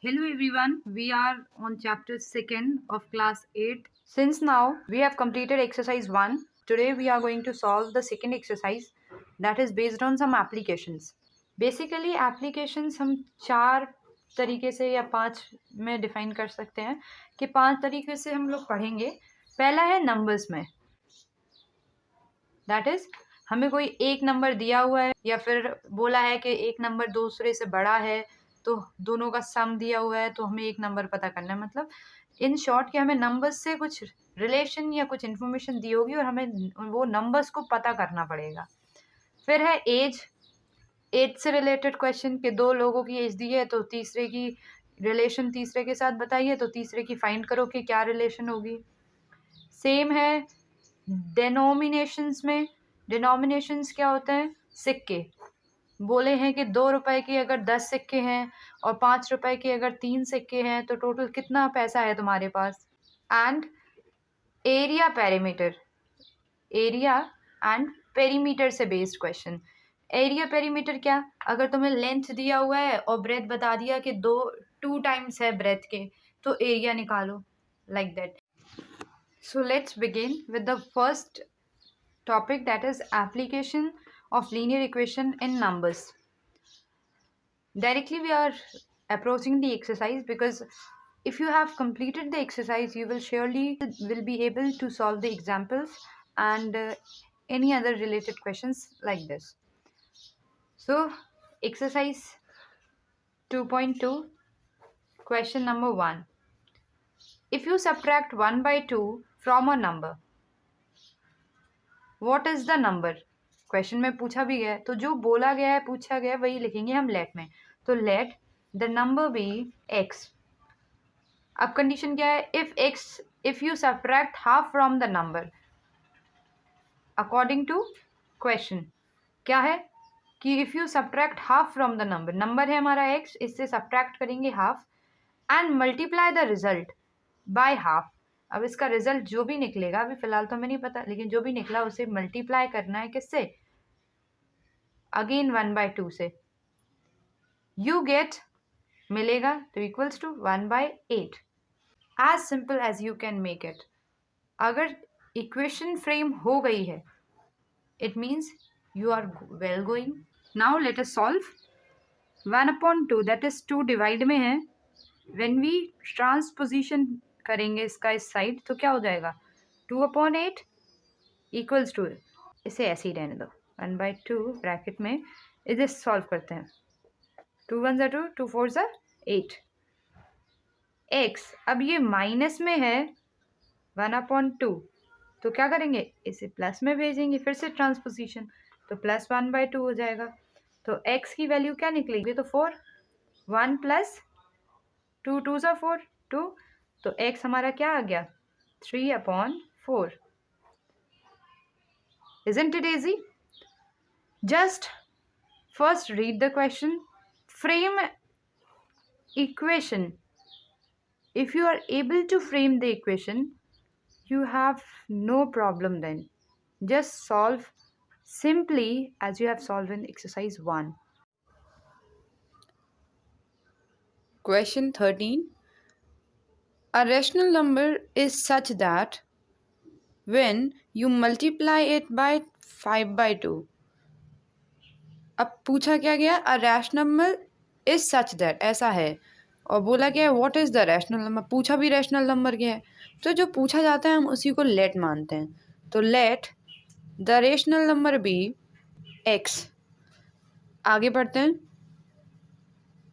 Hello everyone, we are on chapter 2nd of class 8. Since now we have completed exercise 1, today we are going to solve the second exercise that is based on some applications. Basically applications हम 4 तरीके से या 5 में define कर सकते हैं कि 5 तरीके से हम लोग पढ़ेंगे. पहला है नंबर्स में, दैट इज हमें कोई एक नंबर दिया हुआ है या फिर बोला है कि एक नंबर दूसरे से बड़ा है तो दोनों का सम दिया हुआ है तो हमें एक नंबर पता करना है. मतलब इन शॉर्ट कि हमें नंबर्स से कुछ रिलेशन या कुछ इन्फॉर्मेशन दी होगी और हमें वो नंबर्स को पता करना पड़ेगा. फिर है एज से रिलेटेड क्वेश्चन कि 2 लोगों की एज दी है तो तीसरे की रिलेशन तीसरे के साथ बताइए तो तीसरे की फाइंड करो कि क्या रिलेशन होगी. सेम है डेनोमिनेशंस में. डिनोमिनेशंस क्या होते हैं? सिक्के. बोले हैं कि 2 रुपए के अगर 10 सिक्के हैं और 5 रुपए के अगर 3 सिक्के हैं तो टोटल कितना पैसा है तुम्हारे पास. And area perimeter, area and perimeter से बेस्ड क्वेश्चन. एरिया पेरीमीटर क्या? अगर तुम्हें लेंथ दिया हुआ है और ब्रेथ बता दिया कि 2 टाइम्स है ब्रेथ के तो एरिया निकालो, like that. So let's begin with the first topic, that is application of linear equation in numbers. Directly we are approaching the exercise because if you have completed the exercise you will surely will be able to solve the examples and any other related questions like this. So exercise 2.2 question number 1. If you subtract 1 by 2 from a number, what is the number? Question में पूछा भी गया है तो जो बोला गया है पूछा गया है वही लिखेंगे हम लेट में. तो let the number be x. अब कंडीशन क्या है? If you subtract half from the number according to question. क्या है कि if you subtract half from the number, number है हमारा एक्स, इससे सब्ट्रैक्ट करेंगे half and multiply the result by half. अब इसका रिजल्ट जो भी निकलेगा, अभी फिलहाल तो हमें नहीं पता, लेकिन जो भी निकला उसे मल्टीप्लाई करना है किससे? अगेन 1/2 से. यू गेट मिलेगा तो equals to 1/8. As simple as you can make it. अगर इक्वेशन फ्रेम हो गई है it means you are well going. Now let us solve. 1/2 that is 2 divide में है. व्हेन वी ट्रांसपोजिशन करेंगे इसका इस साइड तो क्या हो जाएगा? 2/8 इक्वल्स टू, इसे ऐसे ही रहने दो, 1/2 ब्रैकेट में. इसे सॉल्व करते हैं. 2 1 2, 2 4 8. एक्स अब ये माइनस में है 1/2 तो क्या करेंगे? इसे प्लस में भेजेंगे, फिर से ट्रांसपोजिशन तो प्लस 1/2 हो जाएगा. तो एक्स की वैल्यू क्या निकलेगी? तो 4. 1 प्लस 2 2 4 2. तो एक्स हमारा क्या आ गया? 3/4. Isn't it easy? Just first read the question, frame equation. If you are able to frame the equation, you have no problem then. Just solve simply as you have solved in exercise 1. Question 13. A rational number is such that when you multiply it by 5/2. अब पूछा क्या गया? A rational number is such that, ऐसा है, और बोला गया what is the rational number. पूछा भी रैशनल नंबर क्या है, तो जो पूछा जाता है हम उसी को लेट मानते हैं. तो let the rational number be x. आगे बढ़ते हैं.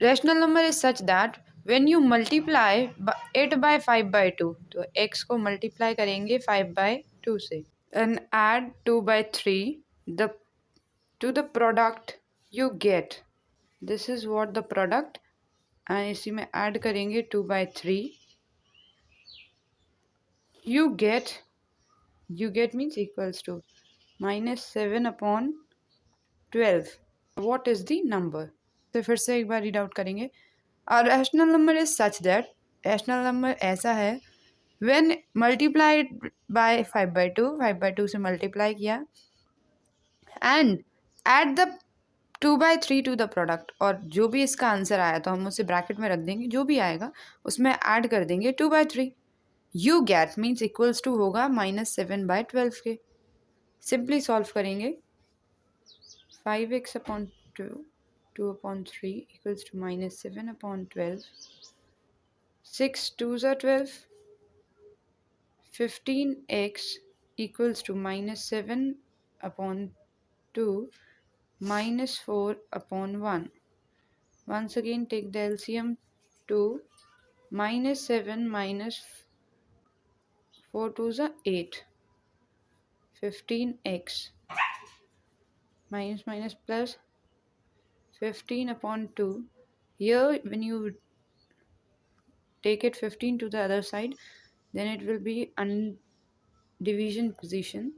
Rational number is such that when you multiply it by 5/2. तो एक्स को मल्टीप्लाई करेंगे 5/2 से and add 2/3 the to the product you get. This is what the product, and इसी में add करेंगे 2/3. you get means equals to -7/12. what is the number? तो फिर से एक बार रीड आउट करेंगे. A rational number is such that, rational number ऐसा है when multiplied by 5/2 से मल्टीप्लाई किया and add the 2/3 to the product, और जो भी इसका आंसर आया तो हम उसे ब्रैकेट में रख देंगे, जो भी आएगा उसमें ऐड कर देंगे 2/3। You get means equals to होगा -7/12 के। सिंपली सॉल्व करेंगे। 5x/2 2/3 equals to -7/12। 6 2s are 12। 15x equals to -7/2 -4/1. Once again take the LCM. 2 -7 -4 2s are 8. 15x minus minus plus 15/2. Here when you take it 15 to the other side, then it will be division position.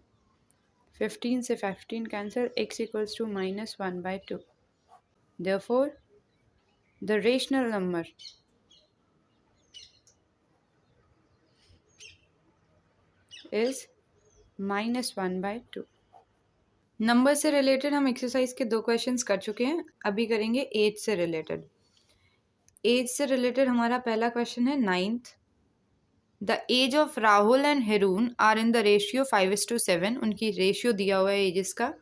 15 से 15 cancel, x equals to -1/2. Therefore, the rational number is -1/2. Number से related हम exercise के 2 questions कर चुके हैं, अभी करेंगे as से रिलेटेड। एज से रिलेटेड हमारा पहला क्वेश्चन है 9th। The age of Rahul and Haroon are in the ratio 5:7। उनकी रेशियो दिया हुआ है एजेस का।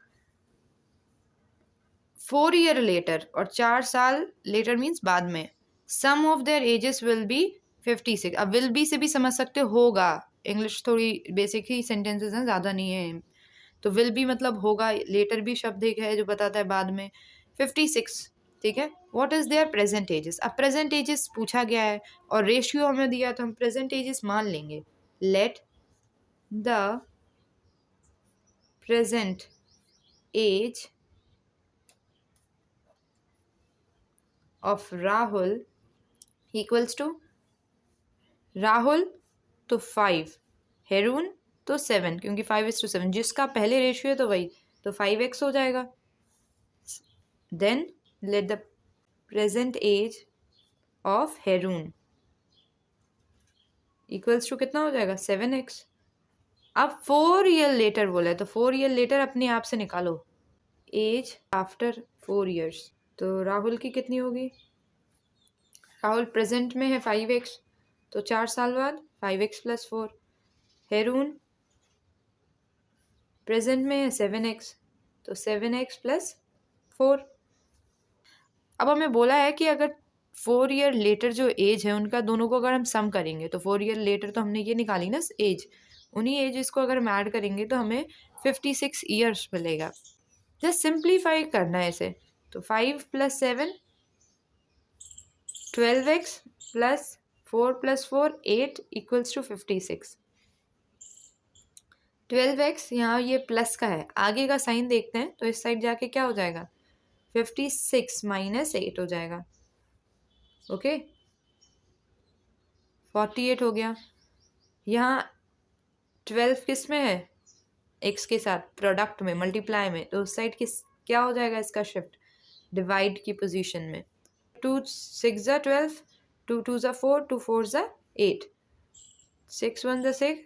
4 ईयर लेटर, और 4 साल लेटर मीन्स बाद में, sum of their ages will be 56। अब विल बी से भी समझ सकते होगा, इंग्लिश थोड़ी बेसिक ही सेंटेंसेस हैं, ज़्यादा नहीं है। तो विल बी मतलब होगा, लेटर भी शब्द एक है जो बताता है बाद में। 56, ठीक है। What is there present edges. अब प्रेजेंट एजेस पूछा गया है और रेशियो हमें दिया, तो हम प्रेजेंट एजेस मान लेंगे। Let the present age of Rahul equals to, Rahul तो 5, हेरून तो 7, क्योंकि 5:7 जिसका पहले रेशियो है तो वही, तो 5x हो जाएगा। Then let the present age of Haroon equals to कितना हो जाएगा 7x। अब 4 ईयर लेटर बोला है, तो 4 ईयर लेटर अपने आप से निकालो, एज आफ्टर 4 ईयर्स। तो राहुल की कितनी होगी, राहुल प्रेजेंट में है 5x, तो 4 साल बाद 5x + 4। हेरून प्रेजेंट में है 7x, तो 7x + 4। अब हमें बोला है कि अगर 4 ईयर लेटर जो एज है उनका, दोनों को अगर हम सम करेंगे, तो 4 ईयर लेटर तो हमने ये निकाली ना एज, उन्हीं एजेस को अगर हम ऐड करेंगे तो हमें 56 ईयर्स मिलेगा। जस्ट सिंप्लीफाई करना है इसे, तो 5 + 7 12x + 4 + 4 8 = 56। 12x यहाँ ये प्लस का है, आगे का साइन देखते हैं, तो इस साइड जाके क्या हो जाएगा 56 - 8 हो जाएगा। ओके 48 हो गया। यहाँ 12 किस में है, x के साथ प्रोडक्ट में, मल्टीप्लाई में, तो उस साइड किस क्या हो जाएगा इसका शिफ्ट, डिवाइड की पोजीशन में। 2 6 = 12, 2 2 = 4, 2 4 = 8, 6 1 = 6,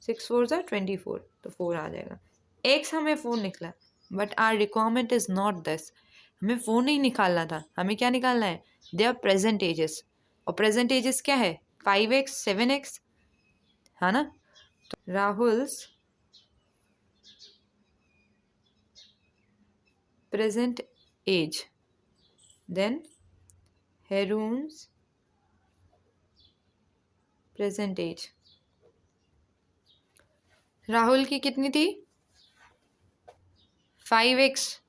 6 4 = 24, तो 4 आ जाएगा। x हमें 4 निकला, but our requirement is not this. हमें 4 नहीं निकालना था, हमें क्या निकालना है, देयर प्रेजेंट एजेस। और प्रेजेंट एजेस क्या है 5x 7x, है ना। तो Rahul's present age, then Haroon's present age. Rahul की कितनी थी 5x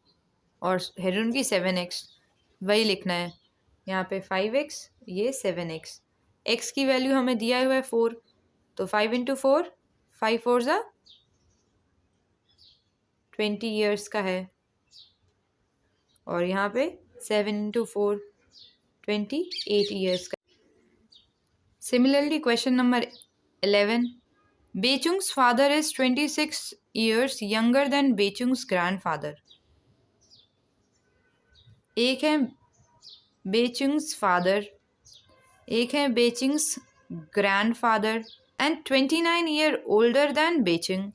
और हेरून की 7x, वही लिखना है यहाँ पे 5x, ये 7x। x की वैल्यू हमें दिया हुआ है 4, तो 5 × 4 5 4 = 20 ईयर्स का है, और यहाँ पे 7 × 4 28 ईयर्स का। Similarly question number 11, Baichung's father is 26 years younger than Baichung's grandfather. एक है बेचुंग्स फादर, एक है Baichung's grandfather, and 29 year older than Baichung,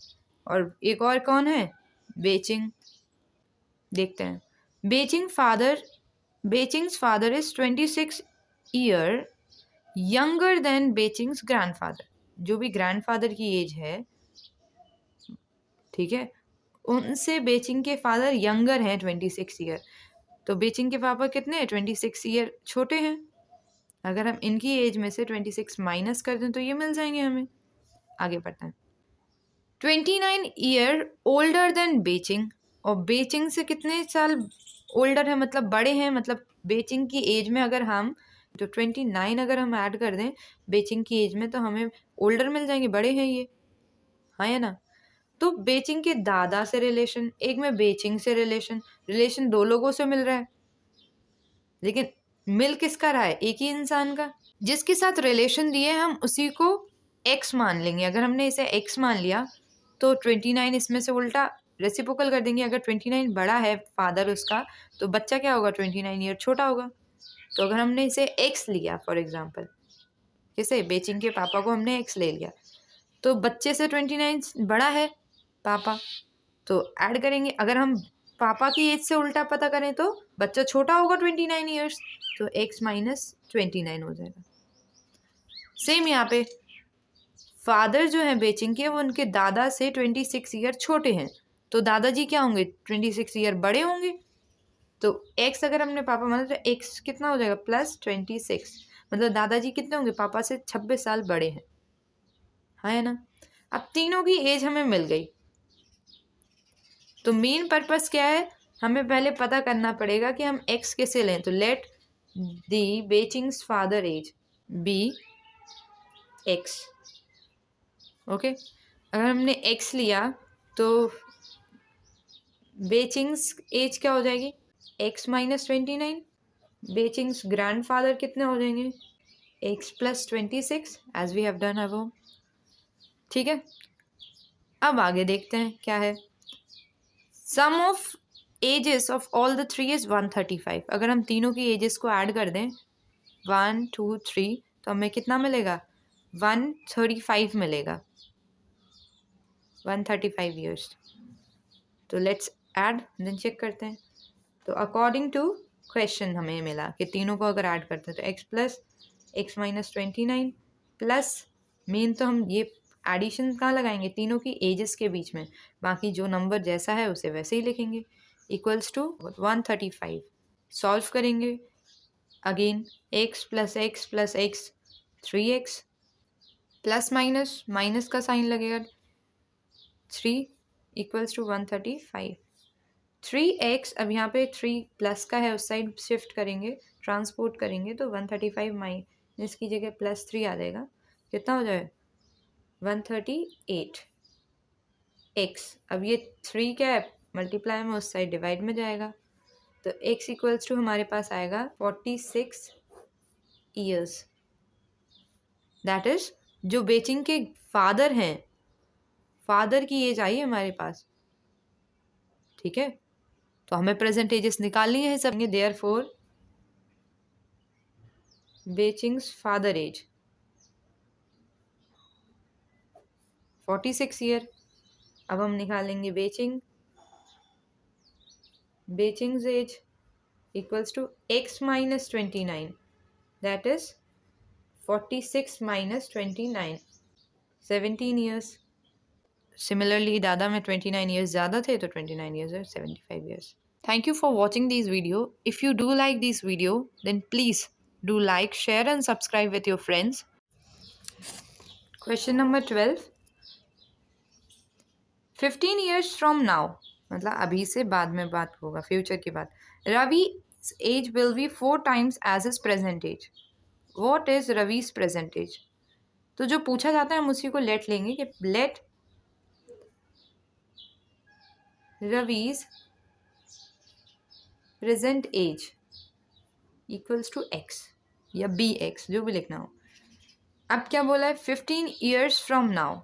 और एक और कौन है बेचिंग। देखते हैं Baichung's father is 26 year younger than Baichung's grandfather. जो भी ग्रैंडफादर की एज है, ठीक है, उनसे बेचिंग के फादर यंगर हैं 26 ईयर। तो बेचिंग के पापा कितने हैं? 26 ईयर छोटे हैं। अगर हम इनकी एज में से 26 माइनस कर दें तो ये मिल जाएंगे हमें। आगे बढ़ते हैं। 29 ईयर ओल्डर देन बेचिंग, और बेचिंग से कितने साल ओल्डर है, मतलब बड़े हैं, मतलब बेचिंग की एज में अगर हम तो 29 अगर हम ऐड कर दें बेचिंग की एज में तो हमें ओल्डर मिल जाएंगे, बड़े हैं ये, हाँ या ना। तो बेचिंग के दादा से रिलेशन, एक में बेचिंग से रिलेशन दो लोगों से मिल रहा है, लेकिन मिल किसका रहा है? एक ही इंसान का। जिसके साथ रिलेशन दिए हम उसी को एक्स मान लेंगे। अगर हमने इसे एक्स मान लिया तो 29 इसमें से उल्टा रेसिप्रोकल कर देंगे। अगर 29 बड़ा है फादर उसका, तो बच्चा क्या होगा? 29 ईयर छोटा होगा। तो अगर हमने इसे एक्स लिया फॉर एग्जाम्पल, किसे? बेचिंग के पापा को हमने एक्स ले लिया, तो बच्चे से 29 बड़ा है पापा, तो ऐड करेंगे। अगर हम पापा की एज से उल्टा पता करें तो बच्चा छोटा होगा 29 ईयर्स, तो x माइनस 29 हो जाएगा। सेम यहाँ पे फादर जो है बेचिंग के, वो उनके दादा से 26 ईयर छोटे हैं, तो दादाजी क्या होंगे? 26 ईयर बड़े होंगे। तो x अगर हमने पापा माना तो x कितना हो जाएगा? प्लस 26, मतलब दादाजी कितने होंगे? पापा से 26 साल बड़े हैं, हाँ है ना। अब तीनों की एज हमें मिल गई, तो मेन पर्पस क्या है? हमें पहले पता करना पड़ेगा कि हम x कैसे लें। तो let the Baichung's father age be x, okay. अगर हमने x लिया तो बेचिंग्स एज क्या हो जाएगी? x minus 29। बेचिंग्स ग्रैंडफादर कितने हो जाएंगे? x plus 26 age we have done above, ठीक है। अब आगे देखते हैं क्या है। Sum of ages of all the three is 135। अगर हम तीनों की एजेस को ऐड कर दें 1 2 3 तो हमें कितना मिलेगा? 135 मिलेगा, 135 ईयर्स। तो लेट्स ऐड देन चेक करते हैं। तो अकॉर्डिंग टू क्वेश्चन हमें मिला कि तीनों को अगर ऐड करते हैं तो x plus x minus 29 plus, main तो हम ये एडिशन कहाँ लगाएंगे? तीनों की एजेस के बीच में, बाकी जो नंबर जैसा है उसे वैसे ही लिखेंगे, इक्वल्स टू 135। सॉल्व करेंगे again, x plus x 3x plus minus minus का साइन लगेगा 3 इक्वल्स टू 135। 3x, अब यहाँ पे 3 प्लस का है, उस साइड शिफ्ट करेंगे, ट्रांसपोर्ट करेंगे, तो 135 माइनस की जगह प्लस 3 आ जाएगा, कितना हो जाए? 138 x। अब ये 3 क्या है? मल्टीप्लाई में उस साइड डिवाइड में जाएगा, तो x इक्वल्स टू हमारे पास आएगा 46 ईयर्स। दैट इज जो बेचिंग के फादर हैं, फादर की एज आई हमारे पास, ठीक है। तो हमें प्रेजेंट एजेस निकालनी है सब। Therefore Baichung's father age 46 year. अब हम निकालेंगे Baichung's age equals to x minus 29, that is 46 minus 29, 17 years. Similarly दादा में 29 ईयर्स ज़्यादा थे तो 29 ईयर्स है 75 years. Thank you for watching this video. If you do like this video, then please do like, share and subscribe with your friends. Question number 12. 15 years from now, मतलब अभी से बाद में बात होगा, फ्यूचर की बात। Ravi's age will be 4 times as his present age. What is Ravi's present age? तो जो पूछा जाता है हम उसी को लेट लेंगे कि let Ravi's present age equals to x या bx, जो भी लिखना हो। अब क्या बोला है? 15 ईयर्स फ्रॉम नाउ,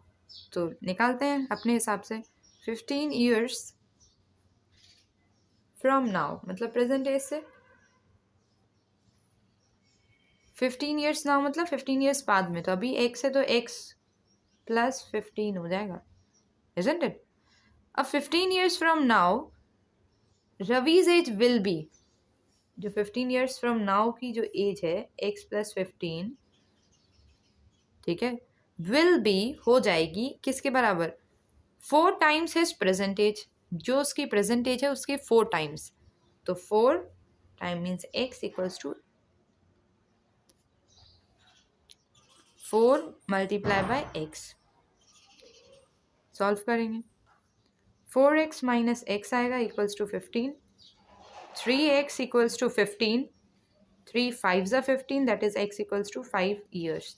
तो निकालते हैं अपने हिसाब से। 15 ईयर्स फ्रॉम नाउ मतलब प्रेजेंट एज से, 15 ईयर्स नाउ मतलब 15 ईयर्स बाद में, तो अभी x है तो x प्लस 15 हो जाएगा, इजंट इट। अब 15 years from now Ravi's age will be, जो 15 ईयर्स फ्रॉम नाउ की जो एज है x प्लस 15, ठीक है, विल बी हो जाएगी किसके बराबर, 4 टाइम्स हिज प्रेजेंट एज, जो उसकी प्रेजेंट एज है उसके 4 टाइम्स, तो 4 time means x equals to 4 multiply by x। Solve करेंगे, 4x माइनस x आएगा equals to 15, 3x equals to 15, 3 5 ज़ा 15, that is x equals to 5 years.